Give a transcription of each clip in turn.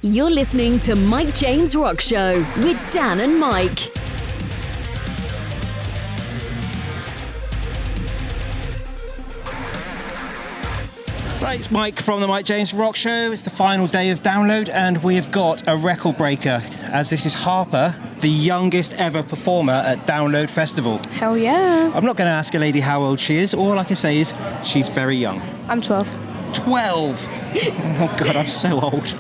You're listening to Mike James Rock Show with Dan and Mike. Right, it's Mike from the Mike James Rock Show. It's the final day of download and we've got a record breaker, as this is Harper, the youngest ever performer at Download Festival. Hell yeah. I'm not going to ask a lady how old she is. All I can say is she's very young. I'm 12. 12? Oh God, I'm so old.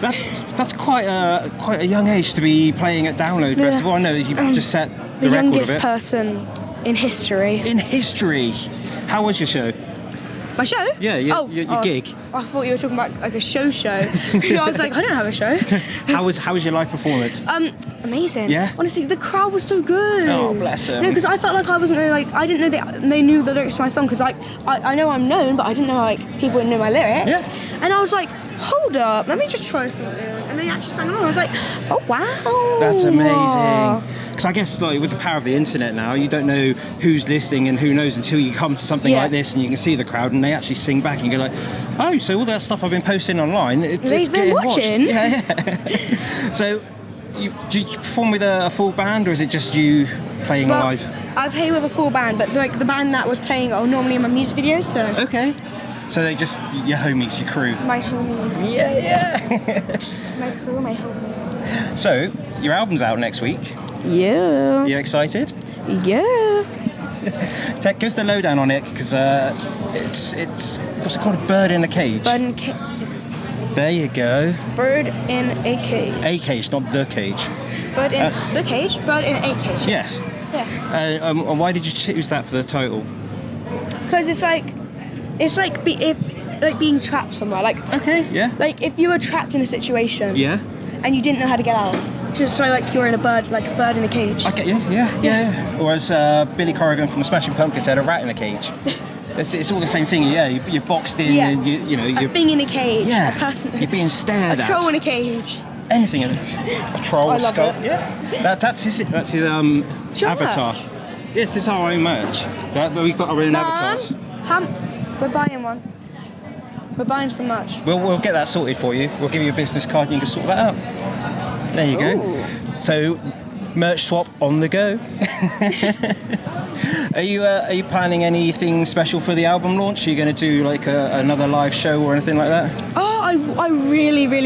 That's quite a young age to be playing at Download Festival. I know you've just set the record of it. The youngest person in history. In history. How was your show? My show? Yeah, your gig. I thought you were talking about like a show. I was like, I don't have a show. How was your live performance? Amazing. Yeah? Honestly, the crowd was so good. Oh, bless them. No, because I felt like I wasn't really, like, I didn't know they knew the lyrics to my song, because like I know I'm known, but I didn't know like people would know my lyrics. Yeah. And I was like, hold up, let me just try something. And they actually sang along. I was like, oh wow. That's amazing. Because I guess like with the power of the internet now, you don't know who's listening and who knows until you come to something like this and you can see the crowd and they actually sing back and you go like, oh, so all that stuff I've been posting online, it's getting watching. Watched. Yeah. So do you perform with a full band or is it just you playing live? I play with a full band, but like the band that was playing are normally in my music videos, so. Okay. So they just your homies, your crew. My homies. Yeah. My crew, my homies. So your album's out next week. Yeah. You excited? Yeah. Give us the lowdown on it, because it's what's it called? A bird in a cage. Bird in a cage. There you go. Bird in a cage. A cage, not the cage. Bird in the cage. Bird in a cage. Yes. Yeah. And why did you choose that for the title? Because it's like being trapped somewhere. Like. Okay. Yeah. Like if you were trapped in a situation. Yeah. And you didn't know how to get out. Just so like you're in a bird in a cage. I get you. Yeah. Or as Billy Corrigan from the Smashing Pumpkins said, a rat in a cage. It's all the same thing. Yeah. You're boxed in. Yeah. And you're being in a cage. Yeah. A person. You're being stared at. A troll in a cage. Anything. A troll. I love skull. it. Yeah. That's his avatar. Merch? Yes, it's our own merch. We've got our own avatars. We're buying one. We're buying some merch. We'll get that sorted for you. We'll give you a business card and you can sort that out. There you go. So, merch swap on the go. Are you planning anything special for the album launch? Are you going to do like another live show or anything like that? Oh, I really want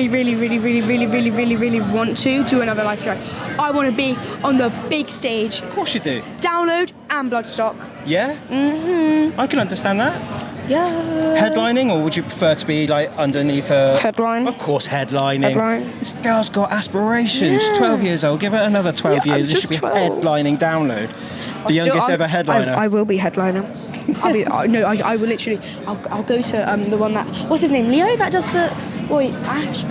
to do another live show. I want to be on the big stage. Of course you do. Download and Bloodstock. Yeah? Mm-hmm. I can understand that. Yeah. Headlining, or would you prefer to be like underneath a... Headline. Of course, headlining. Headline. This girl's got aspirations. She's 12 years old. Give her another 12 years and she'll be 12. headlining Download. The youngest ever headliner. I will be headliner. I will literally. I'll go to the one that. What's his name? Leo. That does the. Ash.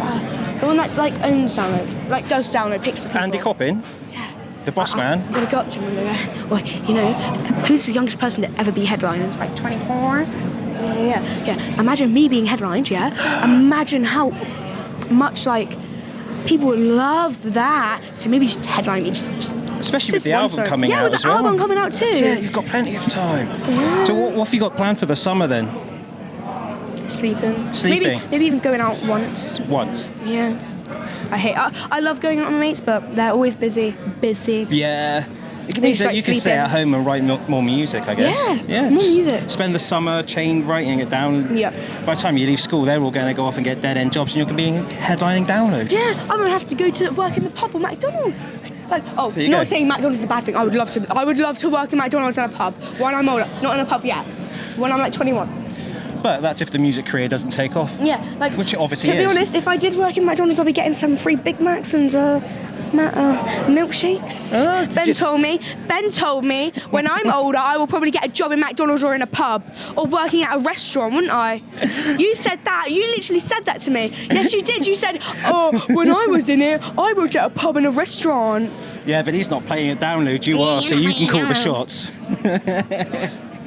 The one that like owns Download. Like does Download. Picks the people. Andy Coppin. Yeah. The boss man. I'm gonna go up to him and go, who's the youngest person to ever be headlined? It's like 24. Yeah. Imagine me being headlined. Yeah. Imagine how much like people would love that. So maybe just headline me. Especially with the album coming out as well. Yeah, with the album coming out too. Yeah, you've got plenty of time. Yeah. So what have you got planned for the summer then? Sleeping. Maybe even going out once. Once? Yeah. I love going out with my mates, but they're always busy. Yeah. It means that you can stay at home and write more music, I guess. Yeah, more music. Spend the summer writing it down. Yep. By the time you leave school, they're all going to go off and get dead-end jobs and you're going to be headlining Download. Yeah, I'm going to have to go to work in the pub or McDonald's. Like, not saying McDonald's is a bad thing. I would love to work in McDonald's and a pub when I'm older. Not in a pub yet. When I'm like 21. But that's if the music career doesn't take off. Yeah, like which it obviously is. To be honest, if I did work in McDonald's, I'll be getting some free Big Macs and milkshakes. Ben told me when I'm older, I will probably get a job in McDonald's or in a pub or working at a restaurant, wouldn't I? You said that. You literally said that to me. Yes, you did. You said, when I was in it, I worked at a pub and a restaurant. Yeah, but he's not playing at Download. You are, so you can call the shots.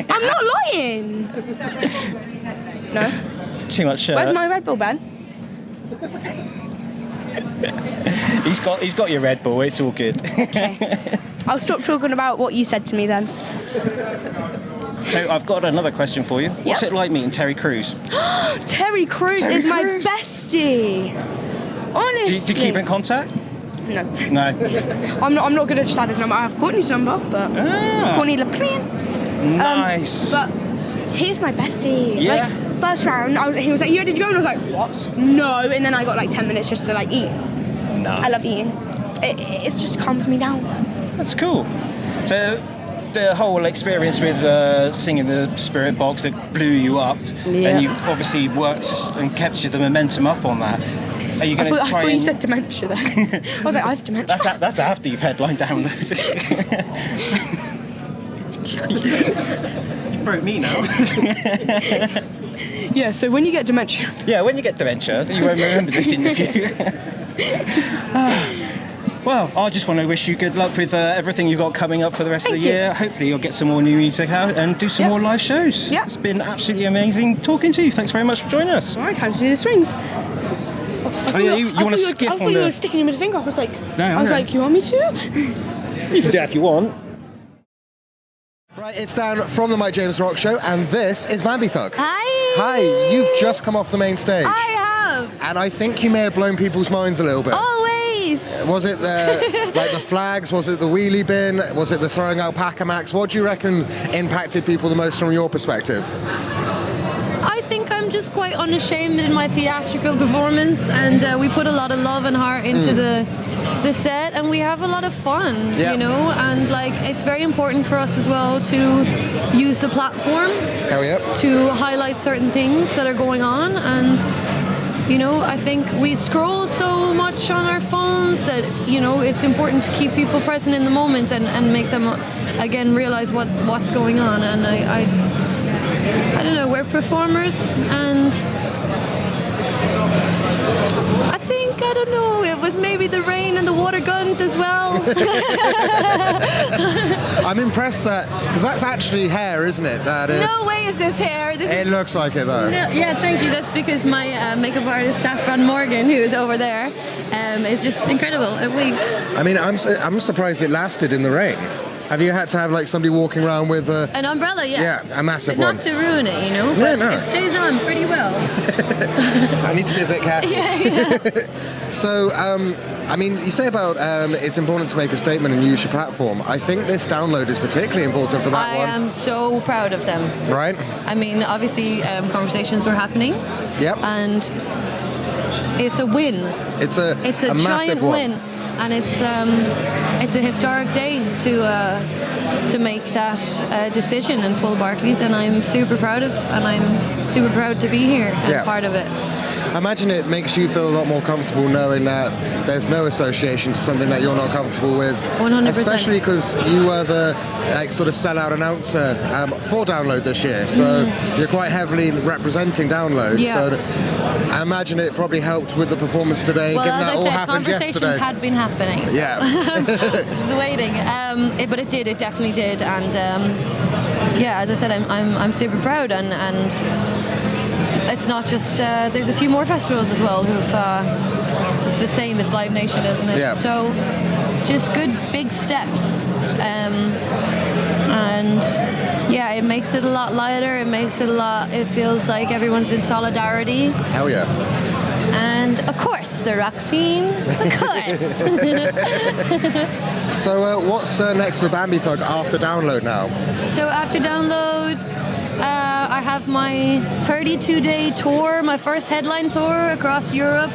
I'm not lying. No. Too much. Where's my Red Bull, Ben? He's got your Red Bull. It's all good. Okay. I'll stop talking about what you said to me then. So I've got another question for you. What's it like meeting Terry Crews? Terry Crews is my bestie. Honestly. Do you keep in contact? No. No. I'm not going to just have his number. I have Courtney's number, but Courtney LaPlante. Nice. But he's my bestie. Yeah. Like, first round, he was like, "Yeah, did you go?" And I was like, "What? No." And then I got like 10 minutes just to like eat. Nice. I love eating. It just calms me down. That's cool. So the whole experience with singing the Spirit Box that blew you up, and you obviously worked and kept the momentum up on that. Are you going to try? I thought you said dementia there. I was like, I have dementia. That's after you've headline downloaded. You broke me now. Yeah, so when you get dementia. Yeah, when you get dementia, you won't remember this interview. Well, I just want to wish you good luck with everything you've got coming up for the rest of the year. Hopefully you'll get some more new music out and do some more live shows. Yeah. It's been absolutely amazing talking to you. Thanks very much for joining us. All right, time to do the swings. You want to skip on the... I thought you were sticking him with a finger. I was like, you want me to? You can do it if you want. Right, it's Dan from the Mike James Rock Show, and this is bambithug. Hi! Hi, you've just come off the main stage. I have! And I think you may have blown people's minds a little bit. Always! Was it the flags? Was it the wheelie bin? Was it the throwing alpaca max? What do you reckon impacted people the most from your perspective? I think I'm just quite unashamed in my theatrical performance, and we put a lot of love and heart into the set, and we have a lot of fun, you know, and like it's very important for us as well to use the platform to highlight certain things that are going on. And you know, I think we scroll so much on our phones that, you know, it's important to keep people present in the moment and make them again realize what's going on. And I don't know, we're performers, and I don't know, it was maybe the rain and the water guns as well. I'm impressed because that's actually hair, isn't it? No way is this hair. It looks like it though. No, yeah, thank you. That's because my makeup artist, Saffron Morgan, who is over there, is just incredible at wigs. I mean, I'm surprised it lasted in the rain. Have you had to have like somebody walking around with an umbrella? Yes. Yeah, a massive but one. Not to ruin it, you know. But no. It stays on pretty well. I need to be a bit careful. Yeah. So, I mean, you say about it's important to make a statement and use your platform. I think this download is particularly important for that one. I am so proud of them. Right. I mean, obviously, conversations were happening. Yep. And it's a win. It's a giant win. And it's a historic day to make that decision and pull Barclays, and I'm super proud to be here and part of it. I imagine it makes you feel a lot more comfortable knowing that there's no association to something that you're not comfortable with. 100%. Especially because you were the sort of sellout announcer for Download this year, so you're quite heavily representing Download. Yeah. So I imagine it probably helped with the performance today, well, given as that I all said, happened conversations yesterday. had been happening. So. Yeah. Just waiting. But it did. It definitely did. And yeah, as I said, I'm super proud, and it's not just. There's a few more festivals as well who've. It's the same. It's Live Nation, isn't it? Yeah. So just good big steps. And yeah, it makes it a lot lighter. It feels like everyone's in solidarity. Hell yeah. And of course, the rock scene. Of course. So what's next for bambithug after Download now? So after Download, I have my 32-day tour, my first headline tour across Europe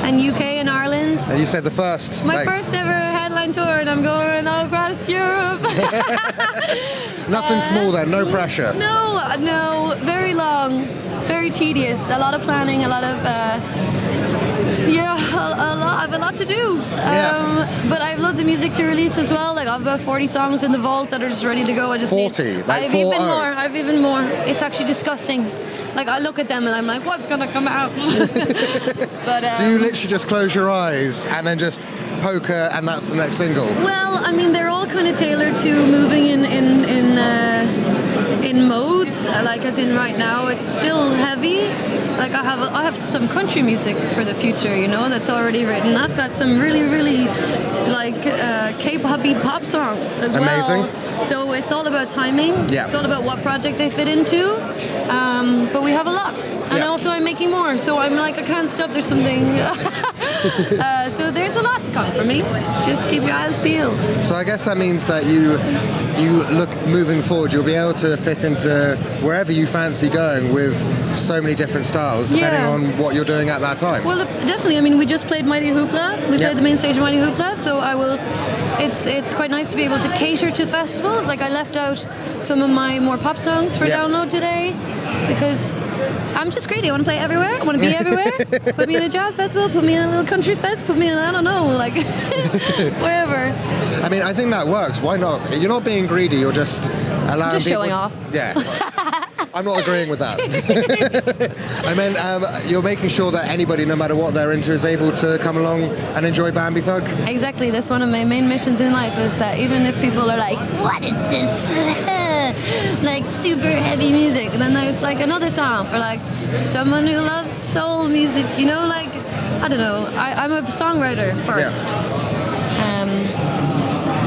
and UK and Ireland. And you said the first. My first ever headline tour, and I'm going all across Europe. Nothing small then, no pressure. No, very long, very tedious, a lot of planning, a lot of, I have a lot to do. But I have loads of music to release as well. Like I have about 40 songs in the vault that are just ready to go. I just 40? I have even more. It's actually disgusting. Like I look at them and I'm like, what's gonna come out? But do you literally just close your eyes and then just poker and that's the next single? Well, I mean, they're all kind of tailored to moving in modes. Like as in right now, it's still heavy, like I have some country music for the future, you know, that's already written. I've got some really, really like K-poppy pop songs as Amazing. well. So it's all about timing. Yeah. It's all about what project they fit into. But we have a lot, and also I'm making more. So I'm like, I can't stop. There's something. So there's a lot to come for me. Just keep your eyes peeled. So I guess that means that you look moving forward, you'll be able to fit into wherever you fancy going with so many different styles, depending on what you're doing at that time. Well, definitely. I mean, we just played Mighty Hoopla. We played the main stage of Mighty Hoopla, so I will. It's quite nice to be able to cater to festivals. Like I left out some of my more pop songs for download today because I'm just greedy. I want to play everywhere. I want to be everywhere. Put me in a jazz festival. Put me in a little country fest. Put me in, I don't know, like wherever. I mean, I think that works. Why not? You're not being greedy. You're just allowing Just people... showing off. Yeah. I'm not agreeing with that. I mean, you're making sure that anybody, no matter what they're into, is able to come along and enjoy bambithug. Exactly. That's one of my main missions in life, is that even if people are like, what is this? Like super heavy music. And then there's like another song for like someone who loves soul music, you know, like, I don't know. I'm a songwriter first.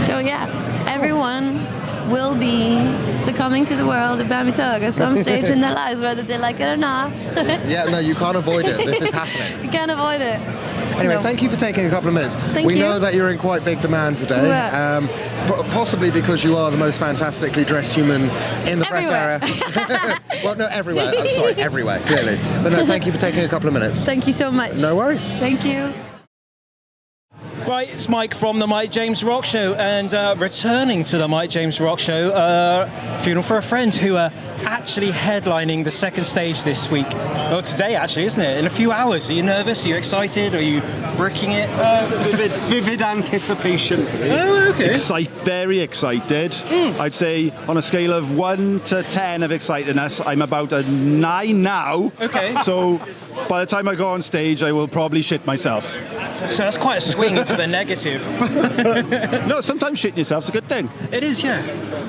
So yeah, everyone will be succumbing to the world of bambithug at some stage in their lives, whether they like it or not. Yeah, no, you can't avoid it. This is happening. You can't avoid it. Anyway, thank you for taking a couple of minutes. Thank we you. know that you're in quite big demand today, possibly because you are the most fantastically dressed human in the press area. Well, no, everywhere. I'm sorry, everywhere, clearly. But no, thank you for taking a couple of minutes. Thank you so much. No worries. Thank you. Right, it's Mike from the Mike James Rock Show, and returning to the Mike James Rock Show, Funeral for a Friend, who are actually headlining the second stage this week. Well, today actually, isn't it? In a few hours. Are you nervous? Are you excited? Are you bricking it? Vivid anticipation. Oh, okay. Very excited. I'd say on a scale of 1 to 10 of excitedness, I'm about a 9 now. Okay. So by the time I go on stage, I will probably shit myself. So that's quite a swing into the negative. No, sometimes shitting yourself's a good thing. It is, yeah.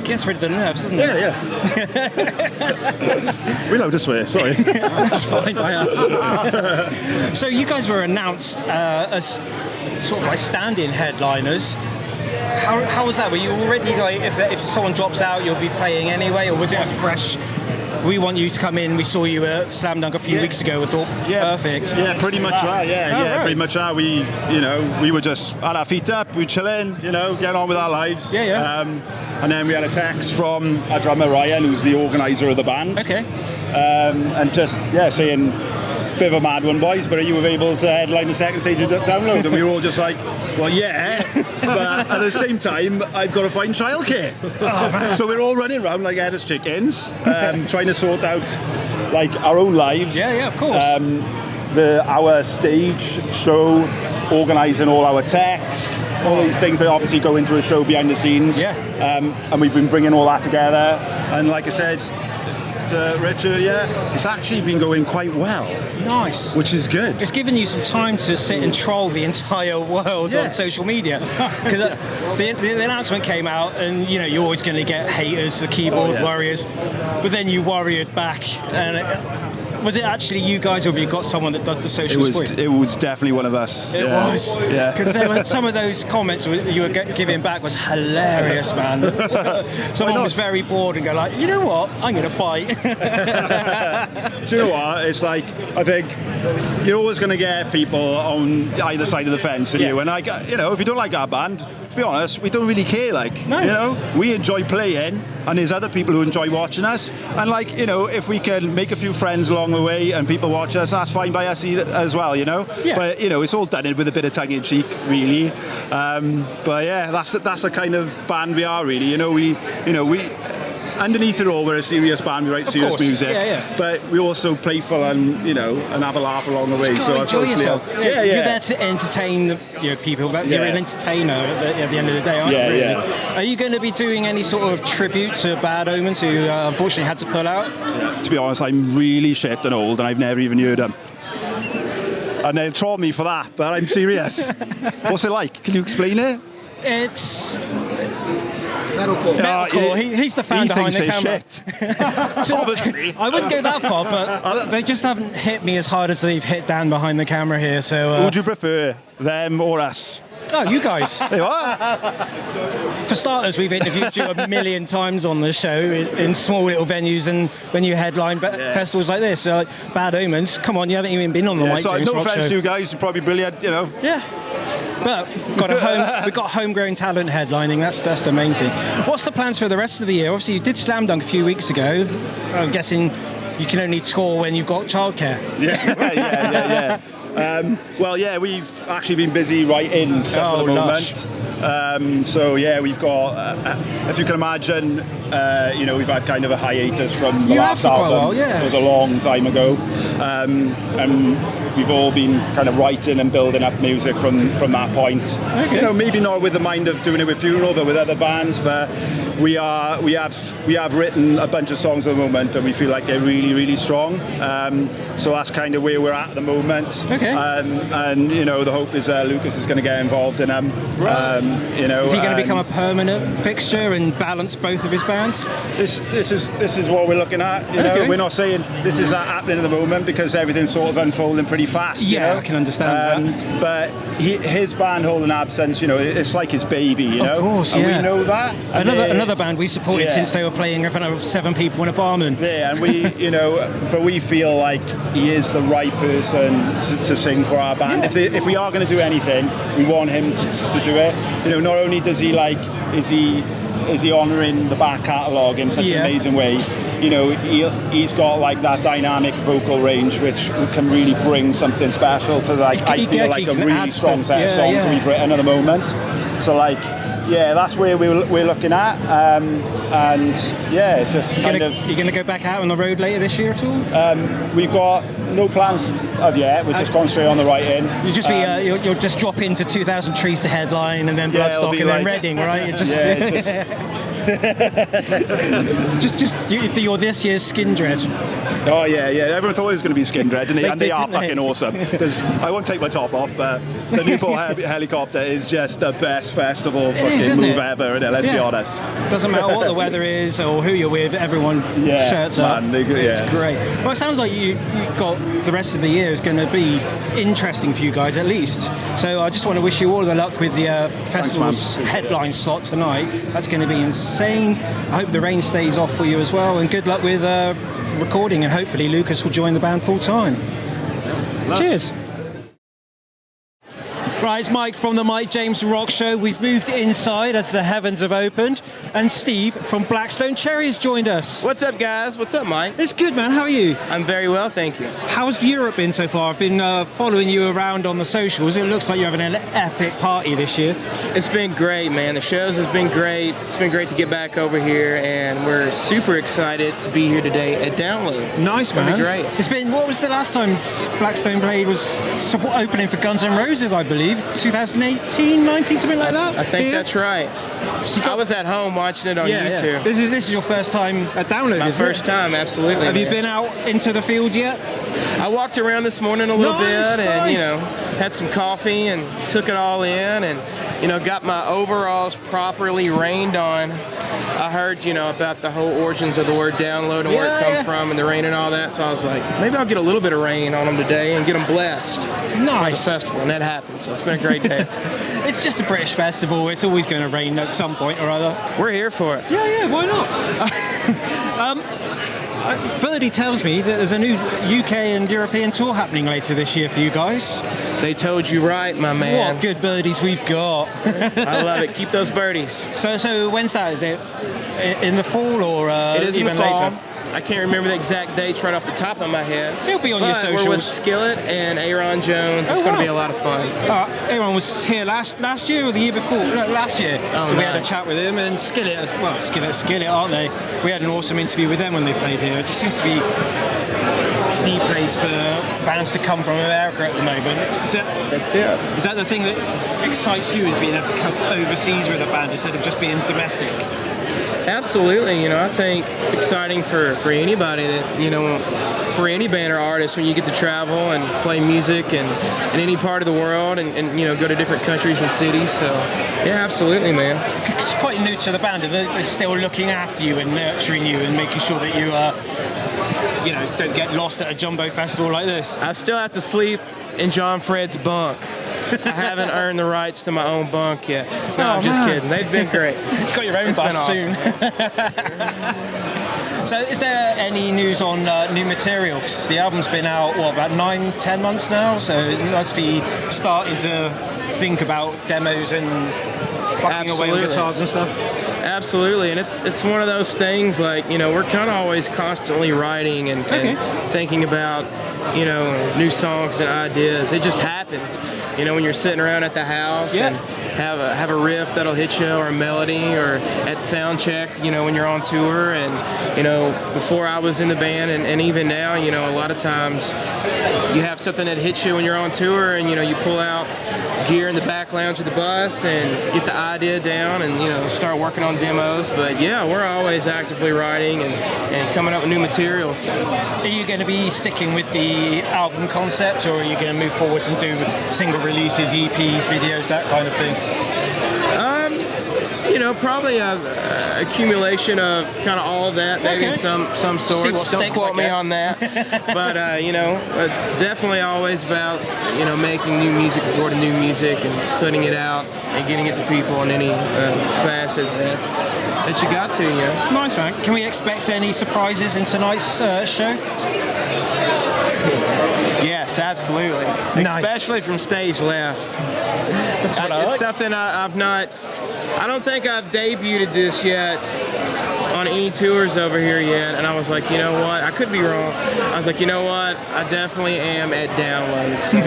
Gets rid of the nerves, doesn't it? Yeah. We're allowed to swear, sorry. That's fine by us. So you guys were announced as sort of like stand-in headliners. How was that? Were you already like, if someone drops out, you'll be playing anyway, or was it a fresh? We want you to come in. We saw you at Slam Dunk a few weeks ago. We thought, perfect. Yeah, pretty much that. Right. Pretty much that. We were just at our feet up, we were chilling, getting on with our lives. And then we had a text from our drummer Ryan, who's the organizer of the band. Okay. And just saying, bit of a mad one, boys, but are you able to headline the second stage of Download? And we were all just like, well, yeah, but at the same time, I've got to find childcare. So we're all running around like headless chickens, trying to sort out like our own lives. Yeah, of course. Our stage show, organising all our techs, all these things that obviously go into a show behind the scenes. Yeah. And we've been bringing all that together. And like I said to Richard, it's actually been going quite well. Nice. Which is good. It's given you some time to sit and troll the entire world on social media. Because the announcement came out, and you're always going to get haters, the keyboard warriors, but then you warriored back. And was it actually you guys, or have you got someone that does the socials for you? It was definitely one of us. It was. Yeah. Because some of those comments you were giving back was hilarious, man. Someone was very bored and go like, you know what? I'm going to bite. Do you know what? It's like, I think you're always going to get people on either side of the fence, and you. And if you don't like our band, to be honest, we don't really care. We enjoy playing, and there's other people who enjoy watching us. And if we can make a few friends along the way and people watch us, that's fine by us as well. But it's all done with a bit of tongue in cheek, really. But that's the kind of band we are, really. We underneath it all, we're a serious band. We write serious music, but we also playful and have a laugh along the way. So enjoy yourself. You're there to entertain people. You're an entertainer at the end of the day, aren't you? Really? Are you going to be doing any sort of tribute to Bad Omens, who unfortunately had to pull out? To be honest, I'm really shit and old, and I've never even heard them. And they'll troll me for that, but I'm serious. What's it like? Can you explain it? It's Metalcore. Metalcore. He's the fan behind the camera. Shit. Obviously. I wouldn't go that far, but they just haven't hit me as hard as they've hit Dan behind the camera here. So, would you prefer them or us? Oh, you guys. There you are. For starters, we've interviewed you a million times on the show in small little venues and when you headline festivals like this. So, like, Bad Omens, come on, you haven't even been on the Mike James no Rock offense show. to you guys, you're probably brilliant, you know. Yeah. But we've got homegrown talent headlining. That's the main thing. What's the plans for the rest of the year? Obviously, you did Slam Dunk a few weeks ago. I'm guessing you can only tour when you've got childcare. Yeah. We've actually been busy writing stuff at the moment. We've got, if you can imagine, we've had kind of a hiatus from the last album. It was a long time ago. And we've all been kind of writing and building up music from that point. Okay. You know, maybe not with the mind of doing it with Funeral, but with other bands. But we have written a bunch of songs at the moment, and we feel like they're really, really strong. So that's kind of where we're at the moment. Okay. And the hope is Lucas is going to get involved in them. Right. Is he going to become a permanent fixture and balance both of his bands? This is what we're looking at. You know, we're not saying this is happening at the moment because everything's sort of unfolding pretty fast. Yeah, you know? I can understand that. But his band Holding Absence, it's like his baby. You know, of course, yeah. And we know that. Another band we supported since they were playing in front of 7 people in a barman. Yeah, and we, but we feel like he is the right person to sing for our band. Yeah. If we are going to do anything, we want him to do it. Not only does he is he honouring the back catalogue in such an amazing way. He's got like that dynamic vocal range which can really bring something special to I feel like a really strong set of songs that we've written at the moment. So that's where we're looking at, You're going to go back out on the road later this year at all? We've got no plans of yet. We're just going straight on the right-in. You just you'll just drop into 2,000 Trees to headline and then Bloodstock and then Reading, right? You're this year's Skin Dread. Oh yeah. Everyone thought it was going to be Skin Dread, and they are fucking awesome. Because I won't take my top off, but the Newport Helicopter is just the best festival fucking move ever. Let's be honest. Doesn't matter what the weather is or who you're with, everyone shirts up. It's great. Well, it sounds like you've got the rest of the year is going to be interesting for you guys at least. So I just want to wish you all the luck with the festival's headline slot tonight. That's going to be insane. I hope the rain stays off for you as well, and good luck with recording, and hopefully Lucas will join the band full time. Cheers. Right, it's Mike from the Mike James Rock Show. We've moved inside as the heavens have opened, and Steve from Blackstonecherry has joined us. What's up, guys? What's up, Mike? It's good, man. How are you? I'm very well, thank you. How's Europe been so far? I've been following you around on the socials. It looks like you're having an epic party this year. It's been great, man. The shows has been great. It's been great to get back over here, and we're super excited to be here today at Download. Nice, man. It's been great. It's been, what was the last time Blackstone played? Was opening for Guns N' Roses, I believe. 2018, 19, something like that? I think that's right. I was at home watching it on YouTube. Yeah. This is your first time at Download, My first time, absolutely. Have you been out into the field yet? I walked around this morning a little bit and, had some coffee and took it all in and, got my overalls properly rained on. I heard, about the whole origins of the word download and where it come from and the rain and all that. So I was like, maybe I'll get a little bit of rain on them today and get them blessed. Nice. For the festival, and that happened. So it's been a great day. It's just a British festival. It's always going to rain at some point or other. We're here for it. Yeah, why not? Birdie tells me that there's a new UK and European tour happening later this year for you guys. They told you right, my man. What good birdies we've got. I love it. Keep those birdies. So when's that? Is it in the fall or it is even in the fall. later? I can't remember the exact dates right off the top of my head. It'll be on your socials. We're with Skillet and Aaron Jones. It's going to be a lot of fun. So. Aaron was here last year or the year before? No, last year. Oh, so we had a chat with him, and Skillet, aren't they? We had an awesome interview with them when they played here. It just seems to be the place for bands to come from America at the moment. That's it. Is that the thing that excites you, is being able to come overseas with a band instead of just being domestic? Absolutely. You know, I think it's exciting for anybody that, you know, for any band or artist when you get to travel and play music in any part of the world and you know, go to different countries and cities. So, yeah, absolutely, man. It's quite new to the band. They're still looking after you and nurturing you and making sure that you you know, don't get lost at a jumbo festival like this. I still have to sleep in John Fred's bunk. I haven't earned the rights to my own bunk yet. No, I'm just kidding. They've been great. You've got your own It's bus been soon. So is there any news on new material? Because the album's been out, what, about 9-10 months now? So it must be starting to think about demos and plucking away on guitars and stuff. Absolutely, and it's one of those things, like, you know, we're kind of always constantly writing and thinking about, you know, new songs and ideas. It just happens, you know, when you're sitting around at the house and have a riff that'll hit you, or a melody, or at sound check, you know, when you're on tour. And, you know, before I was in the band and even now, you know, a lot of times you have something that hits you when you're on tour, and, you know, you pull out gear in the back lounge of the bus and get the idea down and, you know, start working on demos. But yeah, we're always actively writing and coming up with new materials. Are you going to be sticking with the album concept, or are you going to move forwards and do single releases, EPs, videos, that kind of thing? You know, probably a accumulation of kind of all of that, maybe in some sorts. Don't quote me on that. But you know, definitely always about, you know, making new music, recording new music, and putting it out and getting it to people in any facet that you got to. You know. Nice, man. Can we expect any surprises in tonight's show? Yes, absolutely. Nice. Especially from stage left. That's what I like. It's something I don't think I've debuted this yet on any tours over here yet, and I was like, you know what, I could be wrong. I was like, you know what, I definitely am at download, so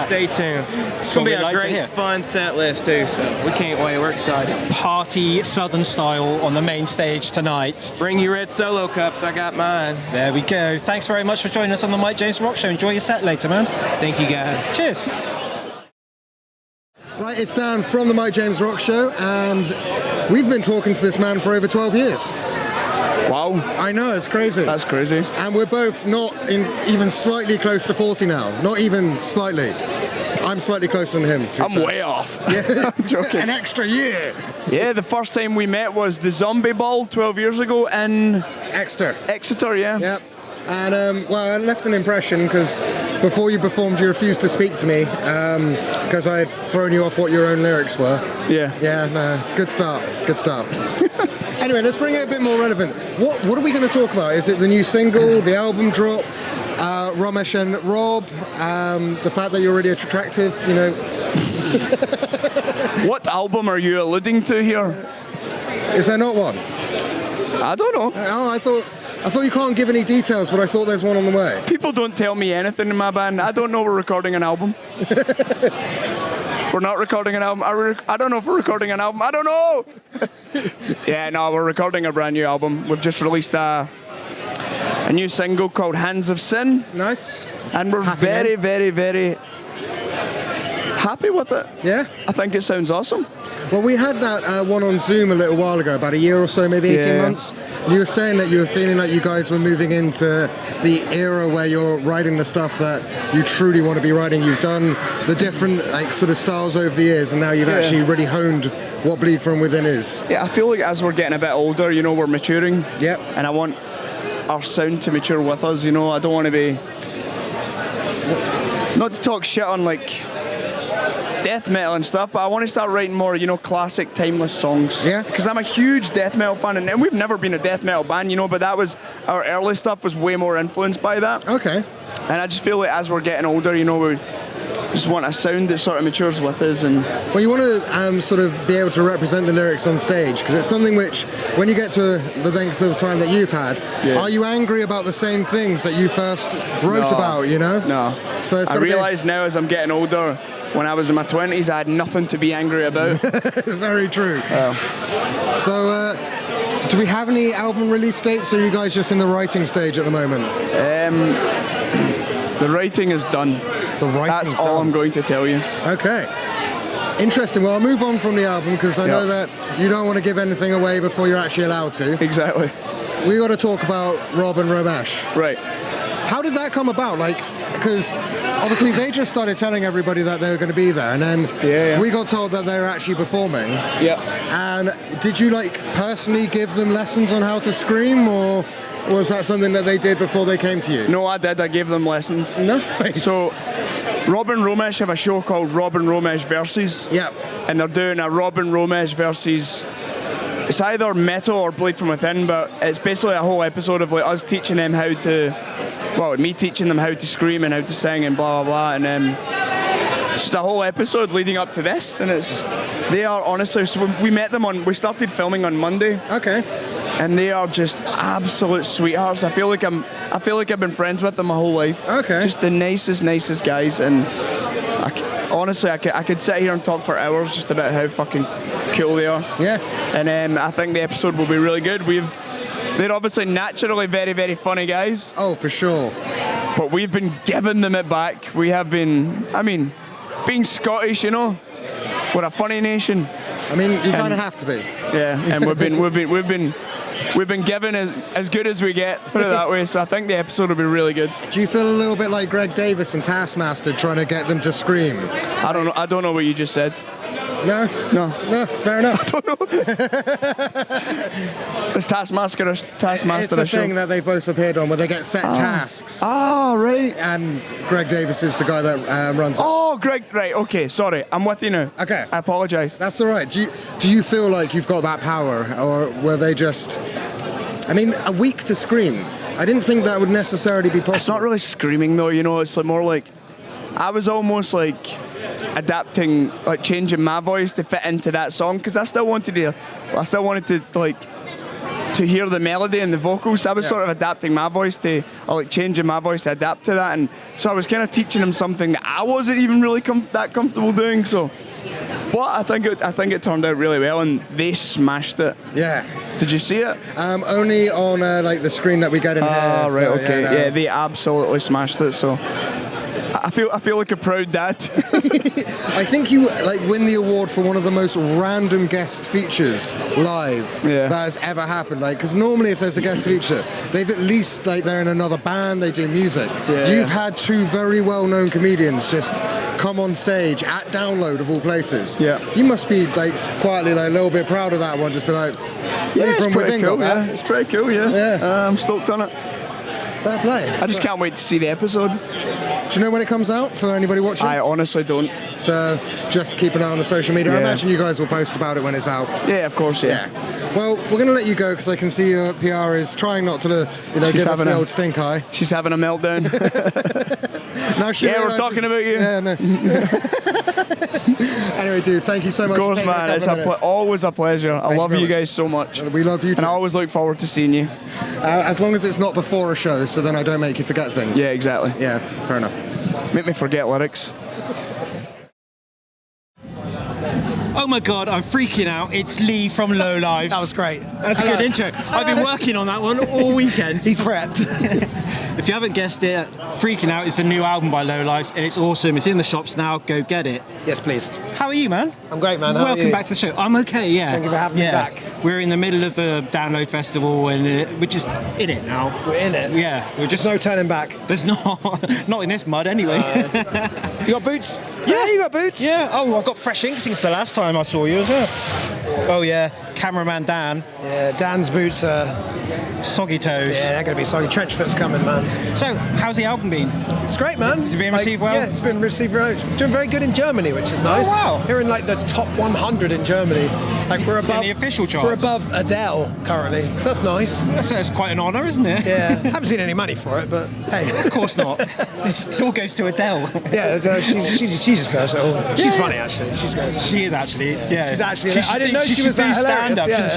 stay tuned. It's going to be a great, fun set list too, so we can't wait, we're excited. Party Southern style on the main stage tonight. Bring your red solo cups, I got mine. There we go. Thanks very much for joining us on the Mike James Rock Show. Enjoy your set later, man. Thank you, guys. Cheers. Right, it's Dan from the Mike James Rock Show, and we've been talking to this man for over 12 years. Wow. I know, it's crazy. That's crazy. And we're both not even slightly close to 40 now. Not even slightly. I'm slightly closer than him. I'm way off. Yeah. I'm joking. An extra year. Yeah, the first time we met was the Zombie Ball 12 years ago in Exeter, yeah. Yep. And, well, I left an impression because before you performed, you refused to speak to me because I had thrown you off what your own lyrics were. Yeah. Yeah, no, good start. Good start. Anyway, let's bring it a bit more relevant. What are we going to talk about? Is it the new single, the album drop, Ramesh and Rob, the fact that you're really attractive, you know? What album are you alluding to here? Is there not one? I don't know. Oh, I thought you can't give any details, but I thought there's one on the way. People don't tell me anything in my band. I don't know we're recording an album. We're not recording an album. I don't know if we're recording an album. I don't know. Yeah, no, we're recording a brand new album. We've just released a new single called Hands of Sin. Nice. And we're very, very, very happy with it. Yeah? I think it sounds awesome. Well, we had that one on Zoom a little while ago, about a year or so, maybe 18 months. You were saying that you were feeling like you guys were moving into the era where you're writing the stuff that you truly want to be writing. You've done the different like sort of styles over the years, and now you've actually really honed what Bleed From Within is. Yeah, I feel like as we're getting a bit older, you know, we're maturing. Yep. And I want our sound to mature with us, you know. I don't want to be... Not to talk shit on, like, death metal and stuff, but I want to start writing more, you know, classic, timeless songs. Yeah. Because I'm a huge death metal fan, and we've never been a death metal band, you know, but that was... Our early stuff was way more influenced by that. Okay. And I just feel like as we're getting older, you know, we just want a sound that sort of matures with us. And well, you want to sort of be able to represent the lyrics on stage, because it's something which, when you get to the length of time that you've had, are you angry about the same things that you first wrote about, you know? No. So it's I realise now as I'm getting older, when I was in my 20s, I had nothing to be angry about. Very true. So, do we have any album release dates, or are you guys just in the writing stage at the moment? The writing is done. The writing's That's all done. I'm going to tell you. Okay. Interesting. Well, I'll move on from the album because I know that you don't want to give anything away before you're actually allowed to. Exactly. We got to talk about Rob and Romesh. Right. How did that come about? Like, because obviously they just started telling everybody that they were going to be there, and then we got told that they were actually performing. Yeah. And did you like personally give them lessons on how to scream, or was that something that they did before they came to you? No, I did. I gave them lessons. Nice. So, Rob and Romesh have a show called Rob and Romesh Versus. Yeah. And they're doing a Rob and Romesh Versus. It's either metal or Bleed From Within, but it's basically a whole episode of like us teaching them how to, well, me teaching them how to scream and how to sing and blah blah blah, and just a whole episode leading up to this, and they are honestly. So we met them we started filming on Monday. Okay. And they are just absolute sweethearts. I feel like I've been friends with them my whole life. Okay. Just the nicest guys, and honestly, I could sit here and talk for hours just about how fucking cool they are. Yeah. And I think the episode will be really good. They're obviously naturally very funny guys. Oh, for sure. But we've been giving them it back. We have been. I mean, being Scottish, you know, we're a funny nation. I mean, you kind of have to be. Yeah, and we've been given as good as we get, put it that way, so I think the episode will be really good. Do you feel a little bit like Greg Davis and Taskmaster trying to get them to scream? I don't know what you just said. No, fair enough. I don't know. It's Taskmaster. It's a thing that they both appeared on where they get set tasks. Oh, right. And Greg Davis is the guy that runs it. Oh, Greg, right, okay, sorry, I'm with you now. Okay. I apologise. That's all right. Do you feel like you've got that power, or were they just... I mean, a week to scream. I didn't think that would necessarily be possible. It's not really screaming though, you know, it's like more like... I was almost like adapting, like changing my voice to fit into that song, because I still wanted to like to hear the melody and the vocals. I was sort of adapting my voice to, or like changing my voice to adapt to that, and so I was kind of teaching them something that I wasn't even really that comfortable doing. So, but I think it turned out really well, and they smashed it. Yeah. Did you see it? Only on like the screen that we get in here. Oh, right, so, okay. Yeah, Yeah, they absolutely smashed it. So. I feel like a proud dad. I think you like win the award for one of the most random guest features live that has ever happened. Like, because normally if there's a guest feature, they've at least like they're in another band, they do music. Yeah. You've had two very well-known comedians just come on stage at Download of all places. Yeah. You must be like quietly like a little bit proud of that one. Just be like, it's from pretty within. cool. Yeah, it's pretty cool. Yeah. I'm stoked on it. Fair play. I just can't wait to see the episode. Do you know when it comes out for anybody watching? I honestly don't. So just keep an eye on the social media. I imagine you guys will post about it when it's out. Yeah, of course, yeah. Well, we're going to let you go because I can see your PR is trying not to, give us the old stink eye. She's having a meltdown. Now she we're talking about you. Yeah, no. Anyway, dude, thank you so much. Of course, man. It's always a pleasure. I love you guys so much. We love you too. And I always look forward to seeing you. As long as it's not before a show, so then I don't make you forget things. Yeah, exactly. Yeah, fair enough. Make me forget lyrics. Oh my God, I'm freaking out. It's Lee from Lowlives. That was great. That's a good intro. I've been working on that one all weekend. He's prepped. If you haven't guessed it, Freaking Out is the new album by Lowlives, and it's awesome. It's in the shops now. Go get it. Yes, please. How are you, man? I'm great, man. How Welcome are you? back to the show. I'm okay, yeah. Thank you for having me back. We're in the middle of the Download Festival, and we're just in it now. We're in it? Yeah. We're just. There's no turning back. There's not in this mud, anyway. You got boots? Yeah, you got boots. Yeah. Oh, I've got fresh ink since the last time I saw you as well. Oh, yeah. Cameraman Dan. Yeah, Dan's boots are... Soggy toes. Yeah, they're going to be soggy. Trenchfoot's coming, man. So, how's the album been? It's great, man. Has it been received well? Yeah, it's been received well. It's doing very good in Germany, which is nice. Oh, wow. We're in like the top 100 in Germany. Like we're above... In the official charts? We're above Adele currently, so that's nice. That's quite an honour, isn't it? Yeah. Haven't seen any money for it, but hey. Of course not. It all goes to Adele. Yeah, she just does it all. She's funny, actually. She's great. She is actually. Yeah. She's actually... I didn't know she was that hilarious. stand-up, hilarious,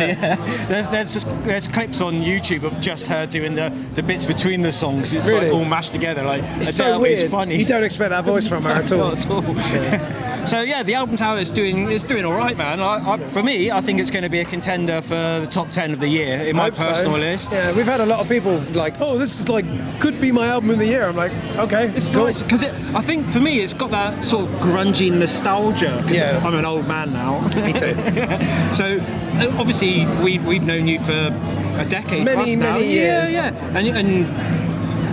shouldn't she? There's clips on YouTube of just her doing the bits between the songs. It's Really? like all mashed together. Like It's Adele so weird. is funny. You don't expect that voice from her at all. Not at all. So yeah, the album's out. It's doing all right, man. For me, I think it's going to be a contender for the top 10 of the year in my Hope so. personal list. Yeah, we've had a lot of people like, oh, this is like could be my album of the year. I'm like, okay, It's cool. nice because I think for me it's got that sort of grungy nostalgia. Because Yeah. I'm an old man now. Me too. So obviously we've known you for a decade plus now. Many years. Yeah. And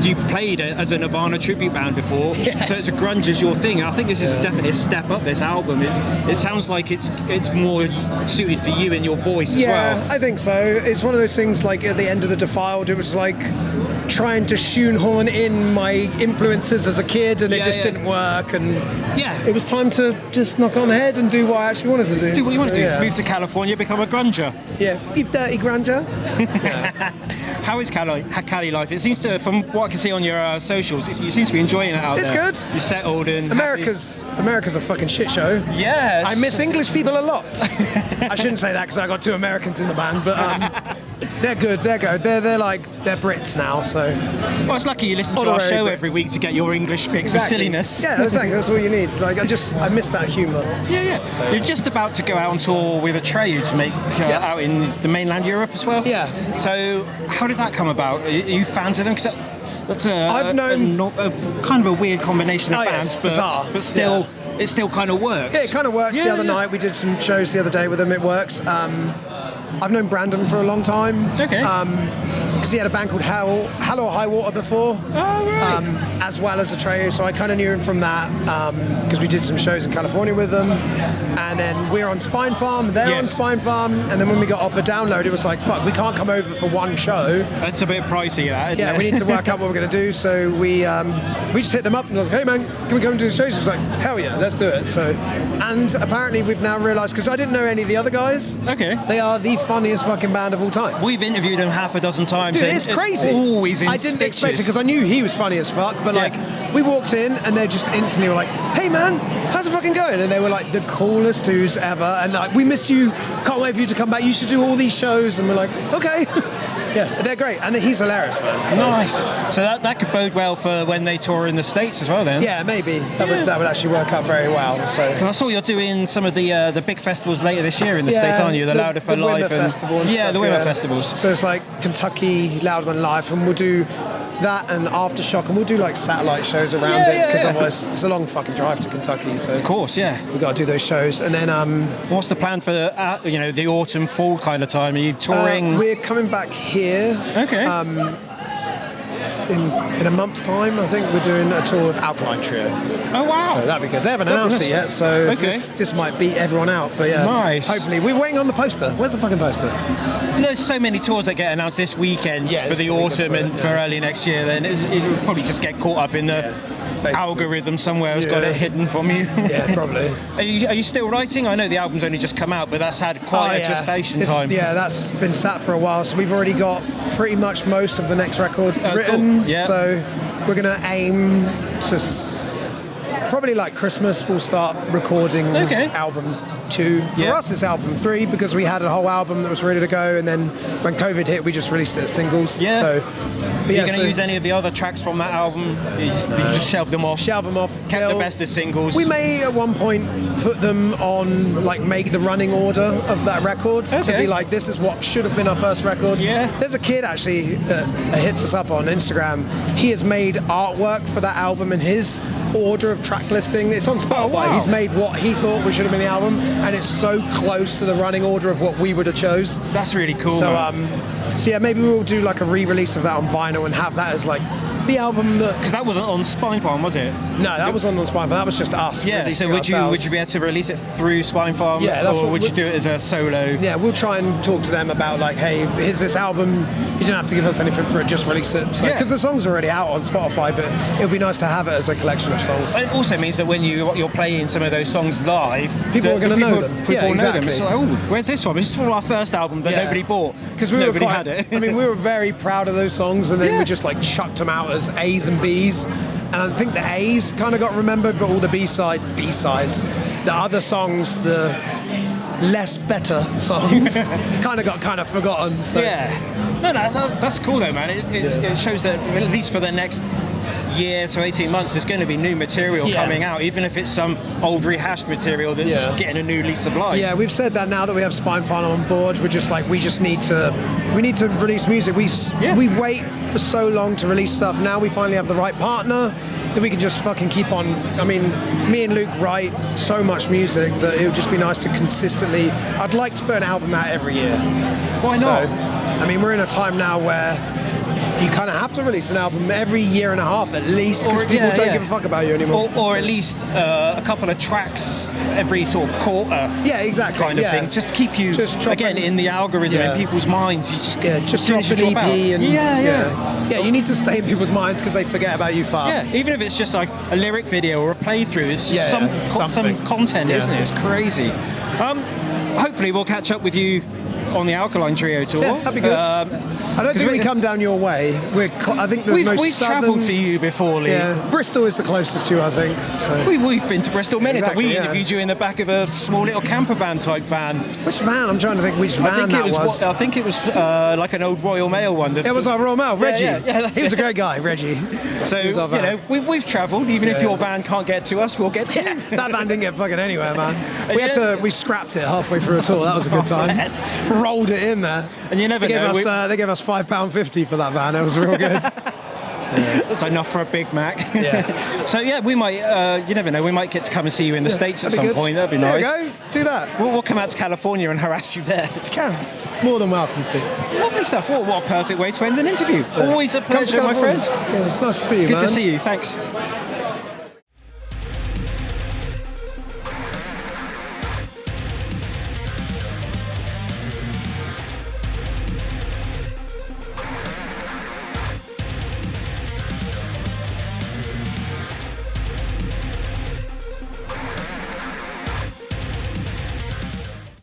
you've played as a Nirvana tribute band before, so it's a grunge is your thing. I think this is definitely a step up. This album, it sounds like it's more suited for you and your voice as well. I think so. It's one of those things like at the end of the Defiled, it was like trying to shoehorn in my influences as a kid, and it just didn't work. And it was time to just knock on the head and do what I actually wanted to do. Do what you want to do. Yeah. Move to California, become a grunger. Yeah, beef dirty grunger. How is Cali life? It seems to, from what I can see on your socials, you seem to be enjoying it out It's there. good. You're settled and America's a fucking shit show. Yes. I miss English people a lot. I shouldn't say that because I got 2 Americans in the band, but they're good. They're Brits now, so. Well, it's lucky you listen to our Honorary show Brits. every week to get your English fix of silliness. Yeah, exactly. That's all you need. Like I miss that humour. Yeah. So. You're just about to go out on tour with Atreyu to make out in the mainland Europe as well. Yeah. So how did that come about? Are you fans of them? Because that's I've known a kind of a weird combination of Oh, bands, yes, bizarre. but still, it still kind of works. Yeah, it kind of works. The other night we did some shows the other day with them. It works. I've known Brandon for a long time. Okay. Because he had a band called Hell or High Water before, as well as Atreyu. So I kind of knew him from that because we did some shows in California with them. And then we're on Spine Farm, they're on Spine Farm. And then when we got off a download, it was like, fuck, we can't come over for one show. That's a bit pricey, that, isn't it? We need to work out what we're going to do. So we just hit them up and I was like, hey man, can we come to the shows? He was like, hell yeah, let's do it. So, and apparently we've now realised, because I didn't know any of the other guys. Okay. They are the funniest fucking band of all time. We've interviewed them half a dozen times. Dude, and it's crazy. Always in I didn't stitches. expect it because I knew he was funny as fuck. But like, we walked in and they just instantly were like, "Hey man, how's it fucking going?" And they were like the coolest dudes ever. And like, we missed you. Can't wait for you to come back. You should do all these shows. And we're like, okay. Yeah, they're great, and he's hilarious, man. So. Nice. So that could bode well for when they tour in the States as well, then. Yeah, maybe that would actually work out very well. So. Because I saw you're doing some of the big festivals later this year in the States, aren't you? The Louder for the Life Wimmer Festival and stuff, the Wimmer festivals. So it's like Kentucky Louder Than Life, and we'll do that and Aftershock, and we'll do like satellite shows around it because otherwise it's a long fucking drive to Kentucky. So of course, we got to do those shows, and then what's the plan for the autumn fall kind of time? Are you touring? We're coming back here. Okay. In a month's time, I think we're doing a tour with Alkaline Trio. Oh wow! So that'd be good. They haven't announced it yet, so this might beat everyone out. But yeah, nice. Hopefully, we're waiting on the poster. Where's the fucking poster? There's so many tours that get announced this weekend for the autumn and for early next year. Then it'll probably just get caught up in the algorithm somewhere. Has got it hidden from you. Yeah, probably. Are you still writing? I know the album's only just come out, but that's had quite a gestation time. Yeah, that's been sat for a while. So we've already got pretty much most of the next record written. Cool. Yeah. So we're going to aim to probably like Christmas we'll start recording album 2. For us it's album 3 because we had a whole album that was ready to go, and then when COVID hit we just released it as singles. Yeah. So, are you going to use any of the other tracks from that album? You just shelved them off? Shelve them off. Kept the best as singles? We may at one point put them on, like make the running order of that record to be like, this is what should have been our first record. Yeah. There's a kid actually that hits us up on Instagram. He has made artwork for that album in his order of track listing. It's on Spotify. Oh, wow. He's made what he thought should have been the album, and it's so close to the running order of what we would have chose. That's really cool. So so yeah, maybe we'll do like a re-release of that on vinyl and have that as like the album that... Because that wasn't on Spine Farm, was it? No, that was on Spine Farm. That was just us. Yeah, so would you be able to release it through Spine Farm? Yeah, that's or what would you do it as a solo? Yeah, we'll try and talk to them about like, hey, here's this album. You don't have to give us anything for it, just release it. Because the songs are already out on Spotify, but it would be nice to have it as a collection of songs. It also means that when you're playing some of those songs live, people are going to know them. People exactly. know them. It's like, oh, where's this one? This is from our first album that nobody bought because nobody had it. I mean, we were very proud of those songs, and then we just like chucked them out as A's and B's. And I think the A's kind of got remembered, but all the B-sides, the other songs, the less better songs kind of got forgotten. So. Yeah. No, that's cool though, man. It shows that at least for the next year to 18 months there's going to be new material coming out, even if it's some old rehashed material that's getting a new lease of life. Yeah, we've said that now that we have Spinefarm on board, we're just like, we need to release music. We wait for so long to release stuff. Now we finally have the right partner that we can just fucking keep on. I mean, me and Luke write so much music that it would just be nice to consistently, I'd like to put an album out every year. Why not? I mean, we're in a time now where you kind of have to release an album every year and a half at least, because people don't give a fuck about you anymore. Or at least a couple of tracks every sort of quarter. Yeah, exactly. Kind of thing, just to keep you again in the algorithm in people's minds. You just drop an EP and yeah. You need to stay in people's minds because they forget about you fast. Yeah, even if it's just like a lyric video or a playthrough, it's just some content, isn't it? It's crazy. Hopefully, we'll catch up with you on the Alkaline Trio tour. Yeah, that'd be good. I don't think we come down your way. I think the most we've southern... travelled for you before, Lee. Yeah, Bristol is the closest to you, I think. So. We've been to Bristol many times. Exactly, We interviewed you in the back of a small little camper van type van. Which van? I'm trying to think which van that was. I think it was like an old Royal Mail one. It was our Royal Mail, Reggie. Yeah, he was a great guy, Reggie. So, we've travelled. Even if your van can't get to us, we'll get to you. That van didn't get fucking anywhere, man. We scrapped it halfway through a tour. That was a good time. Rolled it in there. And you never know. They gave us £5.50 for that van. It was real good. That's enough for a Big Mac. Yeah. So we might. You never know. We might get to come and see you in the States at some point. That'd be nice. There you go. Do that. We'll come out to California and harass you there. You can. More than welcome to. Lovely stuff. What a perfect way to end an interview. Always a pleasure, my friend. Yeah, it's nice to see you, Good man. to see you. Thanks.